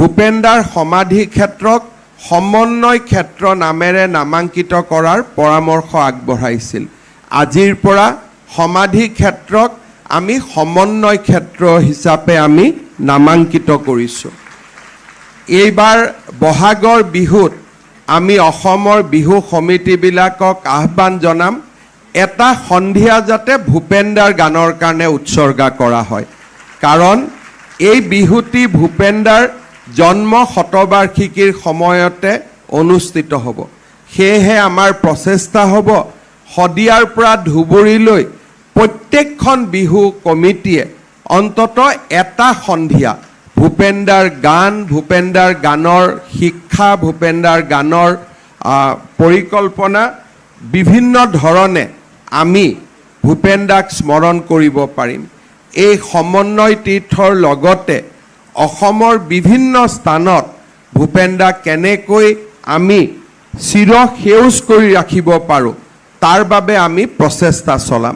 ভূপেনদাৰ সমাধি ক্ষেত্ৰক সমন্বয় ক্ষেত্ৰ নামেৰে নামাঙ্কিত কৰাৰ পৰামৰ্শ আগবঢ়াইছিল। আজিৰ পৰা সমাধি ক্ষেত্ৰক আমি সমন্বয় ক্ষেত্ৰ হিচাপে আমি নামাঙ্কিত কৰিছোঁ। এইবাৰ বহাগৰ বিহুত আমি অসমৰ বিহু সমিতিবিলাকক আহ্বান জনাম, এটা সন্ধিয়া যাতে ভূপেনদাৰ গানৰ কাৰণে উৎসৰ্গা কৰা হয়, কাৰণ এই বিহুটি ভূপেনদাৰ জন্ম শতবাৰ্ষিকীৰ সময়তে অনুষ্ঠিত হ'ব। সেয়েহে আমাৰ প্ৰচেষ্টা হ'ব শদিয়াৰ পৰা ধুবুৰীলৈ প্ৰত্যেকখন বিহু কমিটিয়ে অন্তত এটা সন্ধিয়া ভূপেনদাৰ গান, ভূপেনদাৰ গানৰ শিক্ষা, ভূপেনদাৰ গানৰ পৰিকল্পনা বিভিন্ন ধৰণে আমি ভূপেনদাক স্মৰণ কৰিব পাৰিম। এই সমন্বয় তীৰ্থৰ লগতে অসমৰ বিভিন্ন স্থানত ভূপেনদাক কেনেকৈ আমি চিৰসেউজ কৰি ৰাখিব পাৰোঁ তাৰ বাবে আমি প্ৰচেষ্টা চলাম।